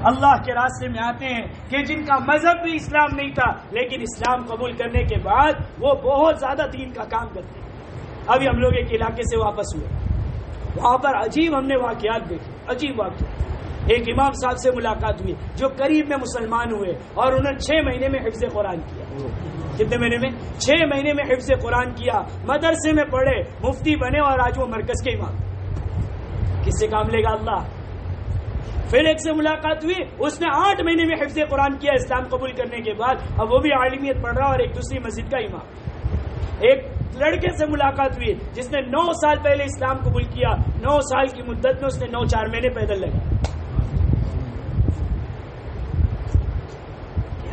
اللہ کے راستے میں آتے ہیں کہ جن کا مذہب بھی اسلام نہیں تھا لیکن اسلام قبول کرنے کے بعد وہ بہت زیادہ دین کا کام کرتے ہیں. ابھی ہم لوگ ایک علاقے سے واپس ہوئے, وہاں پر عجیب ہم نے واقعات دیکھے, عجیب واقعات. ایک امام صاحب سے ملاقات ہوئی جو قریب میں مسلمان ہوئے اور انہوں نے 6 مہینے میں حفظ قرآن کیا. کتنے مہینے میں؟ 6 مہینے میں حفظ قرآن کیا, مدرسے میں پڑھے, مفتی بنے اور آج وہ مرکز کے امام. کس سے کام لے گا اللہ؟ پھر ایک سے ملاقات ہوئی, اس نے 8 مہینے میں حفظ قرآن کیا اسلام قبول کرنے کے بعد, اب وہ بھی عالمیت پڑھ رہا اور ایک دوسری مسجد کا امام. ایک لڑکے سے ملاقات ہوئی جس نے 9 سال پہلے اسلام قبول کیا, 9 سال کی مدت میں اس نے 4 مہینے پیدل لگا.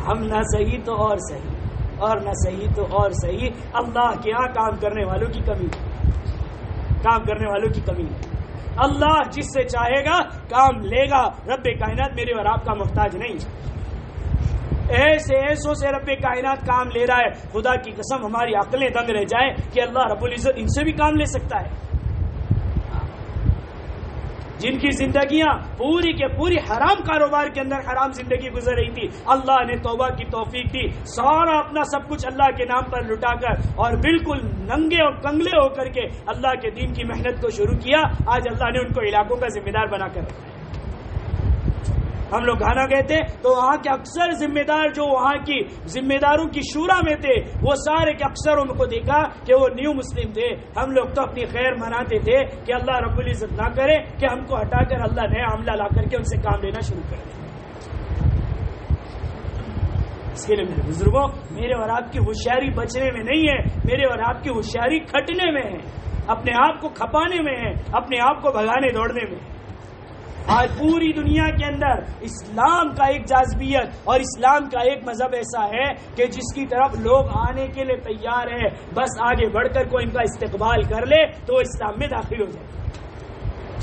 ہم نہ صحیح تو اور صحیح, اور نہ صحیح تو اور صحیح. اللہ کے یہاں کام کرنے والوں کی کمی, کام کرنے والوں کی کمی. اللہ جس سے چاہے گا کام لے گا. رب کائنات میرے اور آپ کا محتاج نہیں. ایسوں سے رب کائنات کام لے رہا ہے, خدا کی قسم ہماری عقلیں دنگ رہ جائیں کہ اللہ رب العزت ان سے بھی کام لے سکتا ہے. جن کی زندگیاں پوری کے پوری حرام کاروبار کے اندر حرام زندگی گزر رہی تھی, اللہ نے توبہ کی توفیق دی, سارا اپنا سب کچھ اللہ کے نام پر لٹا کر اور بالکل ننگے اور کنگلے ہو کر کے اللہ کے دین کی محنت کو شروع کیا. آج اللہ نے ان کو علاقوں کا ذمہ دار بنا کر رکھا ہے. ہم لوگ گھانا گئے تھے تو وہاں کے اکثر ذمہ دار جو وہاں کی ذمہ داروں کی شورا میں تھے, وہ سارے کے اکثر ان کو دیکھا کہ وہ نیو مسلم تھے. ہم لوگ تو اپنی خیر مناتے تھے کہ اللہ رب العزت نہ کرے کہ ہم کو ہٹا کر اللہ نیا عملہ لا کر کے ان سے کام لینا شروع کر دے. اس کے لیے میرے بزرگوں, میرے اور آپ کی ہوشیاری بچنے میں نہیں ہے, میرے اور آپ کی ہوشیاری کھٹنے میں ہے, اپنے آپ کو کھپانے میں ہے, اپنے آپ کو بھگانے دوڑنے میں. آج پوری دنیا کے اندر اسلام کا ایک جاذبیت اور اسلام کا ایک مذہب ایسا ہے کہ جس کی طرف لوگ آنے کے لیے تیار ہے, بس آگے بڑھ کر کوئی ان کا استقبال کر لے تو وہ اسلام میں داخل ہو جائے.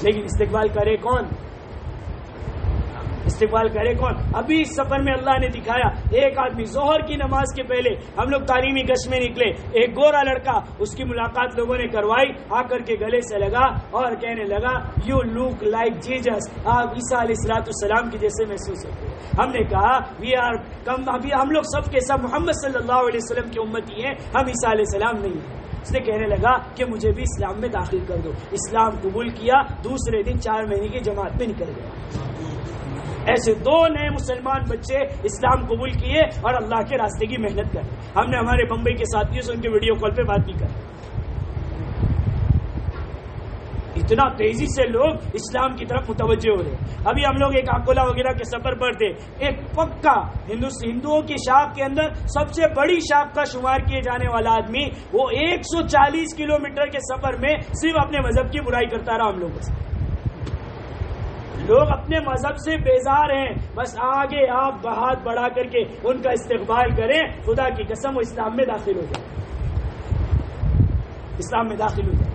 لیکن استقبال کرے کون؟ استقبال کرے کون؟ ابھی اس سفر میں اللہ نے دکھایا, ایک آدمی ظہر کی نماز کے پہلے ہم لوگ تعلیمی گشت میں نکلے, ایک گورا لڑکا, اس کی ملاقات لوگوں نے کروائی, آ کر کے گلے سے لگا اور کہنے لگا یو لک لائک جیزس, آپ عیسیٰ علیہ السلام کی جیسے محسوس ہوتے ہیں. ہم نے کہا وی آر کم, ابھی ہم لوگ سب کے سب محمد صلی اللہ علیہ وسلم کی امتی ہیں, ہم عیسیٰ علیہ السلام نہیں ہیں. اس نے کہنے لگا کہ مجھے بھی اسلام میں داخل کر دو. اسلام قبول کیا, دوسرے دن 4 مہینے کی جماعت میں نکل گیا. ایسے 2 نئے مسلمان بچے اسلام قبول کیے اور اللہ کے راستے کی محنت کر. ہم نے ہمارے بمبئی کے ساتھیوں سے ان کے ویڈیو کال پہ بات بھی کر. اتنا تیزی سے لوگ اسلام کی طرف متوجہ ہو رہے. ابھی ہم لوگ ایک اکولا وغیرہ کے سفر پر تھے, ایک پکا ہندوؤں کی شاخ کے اندر سب سے بڑی شاخ کا شمار کیے جانے والا آدمی, وہ 140 کلومیٹر کے سفر میں صرف اپنے مذہب کی برائی کرتا رہا. ہم لوگوں سے لوگ اپنے مذہب سے بیزار ہیں, بس آگے آپ ہاتھ بڑھا کر کے ان کا استقبال کریں, خدا کی قسم وہ اسلام میں داخل ہو جائے, اسلام میں داخل ہو جائے.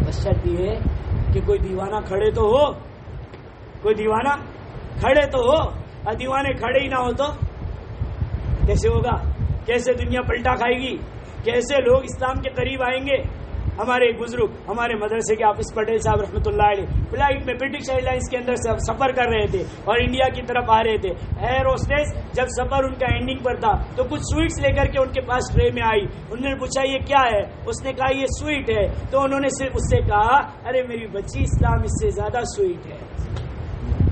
بس شرط یہ ہے کہ کوئی دیوانہ کھڑے تو ہو, کوئی دیوانہ کھڑے تو ہو. اور دیوانے کھڑے ہی نہ ہو تو کیسے ہوگا؟ کیسے دنیا پلٹا کھائے گی؟ کیسے لوگ اسلام کے قریب آئیں گے؟ ہمارے ایک بزرگ ہمارے مدرسے کے حافظ پٹیل صاحب رحمۃ اللہ علیہ فلائٹ میں برٹش ایئر لائنس کے اندر سفر کر رہے تھے اور انڈیا کی طرف آ رہے تھے. ایئر ہوسٹس جب سفر ان کا اینڈنگ پر تھا تو کچھ سویٹس لے کر کے ان کے پاس ٹرے میں آئی. انہوں نے پوچھا یہ کیا ہے؟ اس نے کہا یہ سویٹ ہے. تو انہوں نے صرف اس سے کہا ارے میری بچی, اسلام اس سے زیادہ سویٹ ہے,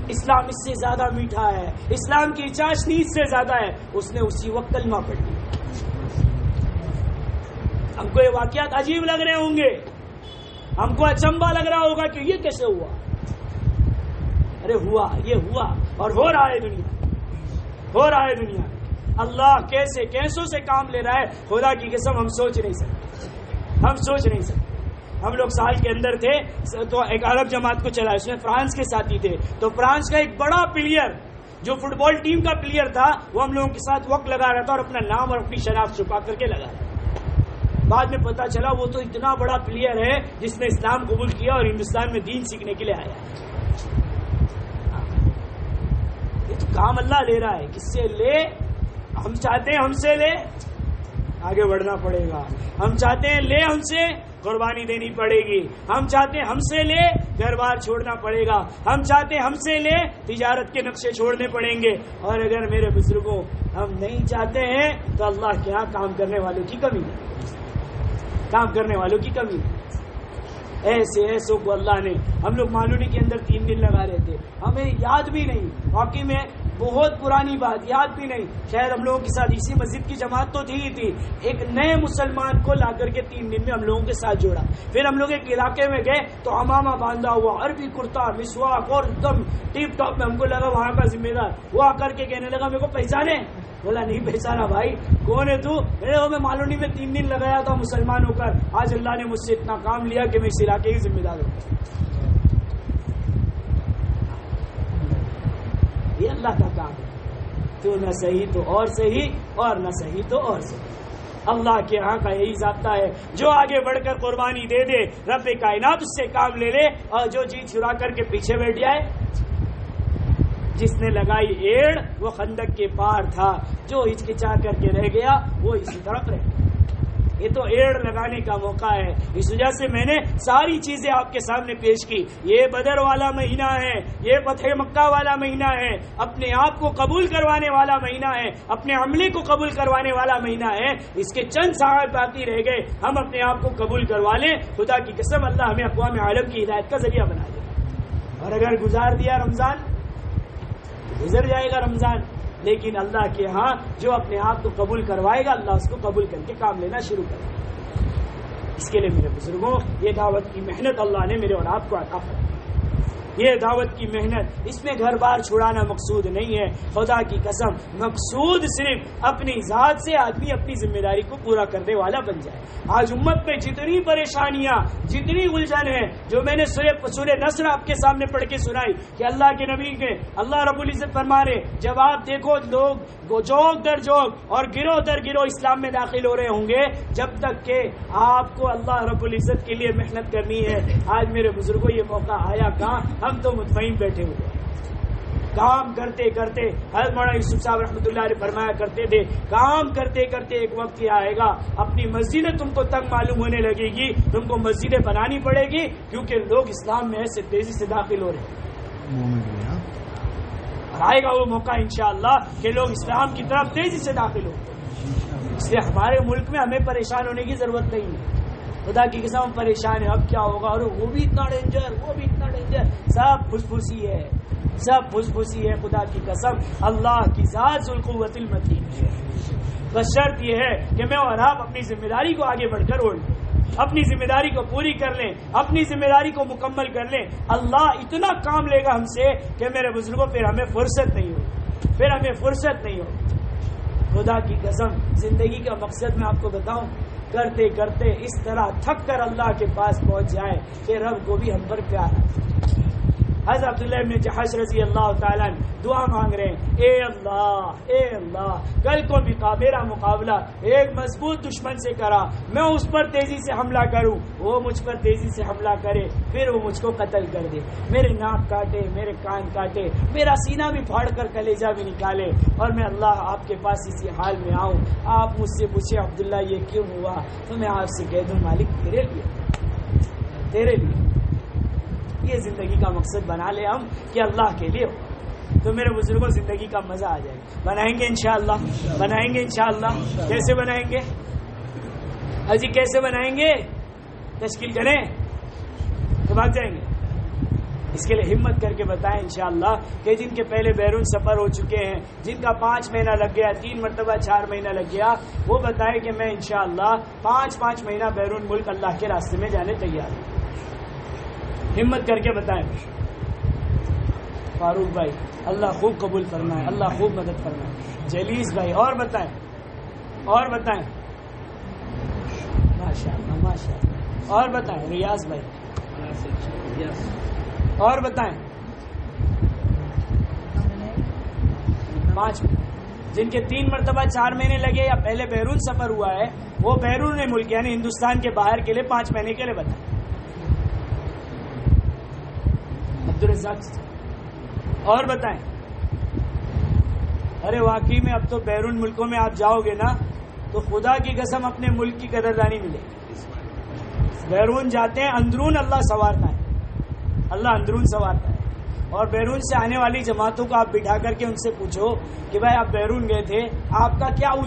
اسلام اس سے زیادہ میٹھا ہے, اسلام کی چاشنی اس سے زیادہ ہے. اس نے اسی وقت کلمہ پڑھ لیا. ہم کو یہ واقعات عجیب لگ رہے ہوں گے, ہم کو اچنبھا لگ رہا ہوگا کہ یہ کیسے ہوا. ارے ہوا, یہ ہوا اور ہو رہا ہے دنیا, ہو رہا ہے دنیا. اللہ کیسے کیسوں سے کام لے رہا ہے, خدا کی قسم ہم سوچ نہیں سکتے, ہم سوچ نہیں سکتے. ہم لوگ سال کے اندر تھے تو ایک عرب جماعت کو چلا, اس میں فرانس کے ساتھی تھے. تو فرانس کا ایک بڑا پلیئر جو فٹ بال ٹیم کا پلیئر تھا, وہ ہم لوگوں کے ساتھ وقت لگا رہا تھا اور اپنا نام اور اپنی شناخت چھپا کر کے لگا رہا تھا. بعد میں پتا چلا وہ تو اتنا بڑا پلیئر ہے جس نے اسلام قبول کیا اور ہندوستان میں دین سیکھنے کے لیے آیا. یہ تو کام اللہ لے رہا ہے. کس سے لے؟ ہم چاہتے ہیں ہم سے لے, آگے بڑھنا پڑے گا. ہم چاہتے ہیں لے ہم سے, قربانی دینی پڑے گی. ہم چاہتے ہیں ہم سے لے, گھر بار چھوڑنا پڑے گا. ہم چاہتے ہم سے لے تجارت کے نقشے چھوڑنے پڑیں گے, اور اگر میرے بزرگوں ہم نہیں چاہتے ہیں تو اللہ کے یہاں کام کرنے والوں کی کمی ہے, کام کرنے والوں کی کمی ہے. ایسے ایسوں کو اللہ نے, ہم لوگ مالونی کے اندر 3 دن لگا رہے تھے, ہمیں یاد بھی نہیں, واقعی میں بہت پرانی بات, یاد بھی نہیں. شاید ہم لوگوں کے ساتھ اسی مسجد کی جماعت تو تھی, ایک نئے مسلمان کو لا کر کے 3 دن میں ہم لوگوں کے ساتھ جوڑا. پھر ہم لوگ ایک علاقے میں گئے تو امامہ باندھا ہوا, عربی کرتا, مسواک اور ایک دم ٹیپ ٹاپ میں. ہم کو لگا وہاں کا ذمہ دار, وہ آ کر کے کہنے لگا میرے کو پہچانے. بولا نہیں پہچانا بھائی, کون ہے تو؟ میں مالونی میں 3 دن لگایا تھا مسلمان ہو کر, آج اللہ نے مجھ سے اتنا کام لیا کہ میں اس علاقے کی ذمہ دار ہوں. یہ اللہ کا کام ہے, تو نہ صحیح تو اور صحیح, اور نہ صحیح تو اور صحیح. اللہ کے یہاں کا یہی ضابطہ ہے, جو آگے بڑھ کر قربانی دے دے رب کائنات اس سے کام لے لے, اور جو جی چھڑا کر کے پیچھے بیٹھ جائے. جس نے لگائی ایڑ وہ خندق کے پار تھا, جو ہچکچا کر کے رہ گیا وہ اسی طرف رہ گیا. یہ تو ایڑ لگانے کا موقع ہے. اس وجہ سے میں نے ساری چیزیں آپ کے سامنے پیش کی. یہ بدر والا مہینہ ہے, یہ فتح مکہ والا مہینہ ہے, اپنے آپ کو قبول کروانے والا مہینہ ہے, اپنے عملے کو قبول کروانے والا مہینہ ہے. اس کے چند ساعت باقی رہ گئے, ہم اپنے آپ کو قبول کروا لیں. خدا کی قسم اللہ ہمیں اقوام عالم کی ہدایت کا ذریعہ بنا دے. اور اگر گزار دیا رمضان, گزر جائے گا رمضان, لیکن اللہ کے ہاں جو اپنے آپ کو قبول کروائے گا اللہ اس کو قبول کر کے کام لینا شروع کرے گا. اس کے لیے میرے بزرگوں یہ دعوت کی محنت اللہ نے میرے اور آپ کو عطا فرمائی. یہ دعوت کی محنت, اس میں گھر بار چھڑانا مقصود نہیں ہے. خدا کی قسم مقصود صرف اپنی ذات سے آدمی اپنی ذمہ داری کو پورا کرنے والا بن جائے. آج امت میں جتنی پریشانیاں, جتنی الجھن ہے, جو میں نے سورہ نصر آپ کے سامنے پڑھ کے سنائی کہ اللہ کے نبی کے اللہ رب العزت فرما رہے, جب آپ دیکھو لوگ جوگ در جوگ اور گروہ در گروہ اسلام میں داخل ہو رہے ہوں گے, جب تک کہ آپ کو اللہ رب العزت کے لیے محنت کرنی ہے. آج میرے بزرگوں یہ موقع آیا کہاں, ہم تو مطمئن بیٹھے ہوئے کام کرتے کرتے. حضرت مولانا یوسف صاحب رحمۃ اللہ علیہ فرمایا کرتے تھے, کام کرتے کرتے ایک وقت یہ آئے گا اپنی مسجدیں تم کو تنگ معلوم ہونے لگے گی, تم کو مسجدیں بنانی پڑے گی, کیونکہ لوگ اسلام میں ایسے تیزی سے داخل ہو رہے ہیں. اور آئے گا وہ موقع انشاءاللہ کہ لوگ اسلام کی طرف تیزی سے داخل ہو. اس لیے ہمارے ملک میں ہمیں پریشان ہونے کی ضرورت نہیں ہے. خدا کی قسم پریشان ہے, اب کیا ہوگا, اور وہ بھی اتنا ڈینجر, وہ بھی اتنا ڈینجر, سب پھسپھوسی ہے, سب پھسپھوسی ہے. خدا کی قسم اللہ کی ذات ذو القوت المتین ہے. بس شرط یہ ہے کہ میں اور آپ اپنی ذمہ داری کو آگے بڑھ کر اوڑھ لیں, اپنی ذمہ داری کو پوری کر لیں, اپنی ذمہ داری کو مکمل کر لیں. اللہ اتنا کام لے گا ہم سے کہ میرے بزرگوں پھر ہمیں فرصت نہیں ہوگی, پھر ہمیں فرصت نہیں ہوگی. خدا کی قسم زندگی کا مقصد میں آپ کو بتاؤں, کرتے کرتے اس طرح تھک کر اللہ کے پاس پہنچ جائے کہ رب کو بھی ہم پر پیار آئے. حضرت عبداللہ بن جحش رضی اللہ تعالیٰ دعا مانگ رہے ہیں, اے اللہ کل کو میرا مقابلہ ایک مضبوط دشمن سے کرا, میں اس پر تیزی سے حملہ کروں, وہ مجھ پر تیزی سے حملہ کرے, پھر وہ مجھ کو قتل کر دے, میرے ناک کاٹے, میرے کان کاٹے, میرا سینہ بھی پھاڑ کر کلیجہ بھی نکالے, اور میں اللہ آپ کے پاس اسی حال میں آؤں. آپ مجھ سے پوچھے عبداللہ یہ کیوں ہوا, تو میں آپ سے کہہ دوں مالک تیرے لیے, تیرے لیے. یہ زندگی کا مقصد بنا لے ہم کہ اللہ کے لیے ہو, تو میرے بزرگوں زندگی کا مزہ آ جائے گا. بنائیں گے انشاءاللہ, بنائیں گے انشاءاللہ. کیسے بنائیں گے حجی, کیسے بنائیں گے, تشکیل کریں تو بھاگ جائیں گے. اس کے لیے ہمت کر کے بتائیں انشاءاللہ کہ جن کے پہلے بیرون سفر ہو چکے ہیں, جن کا 5 مہینہ لگ گیا, 3 مرتبہ 4 مہینہ لگ گیا, وہ بتائے کہ میں انشاءاللہ 5 مہینہ بیرون ملک اللہ کے راستے میں جانے تیار ہوں. ہمت کر کے بتائیں. فاروق بھائی اللہ خوب قبول کرنا ہے, اللہ خوب مدد کرنا ہے. جلیس بھائی اور بتائیں, اور بتائیں. ماشاءاللہ ماشاءاللہ. اور بتائیں. ریاض بھائی اور بتائیں. 5 جن کے 3 مرتبہ 4 مہینے لگے یا پہلے بیرون سفر ہوا ہے, وہ بیرون ملک یعنی ہندوستان کے باہر کے لیے 5 مہینے کے لیے بتائیں. اور بتائیں. ارے واقعی میں اب تو بیرون ملکوں میں آپ جاؤ گے نا تو خدا کی قسم اپنے ملک کی قدردانی ملے گی. بیرون جاتے ہیں, اندرون اللہ سنوارتا ہے, اللہ اندرون سنوارتا ہے. اور بیرون سے آنے والی جماعتوں کو آپ بٹھا کر کے ان سے پوچھو کہ بھائی آپ بیرون گئے تھے, آپ کا کیا اجڑ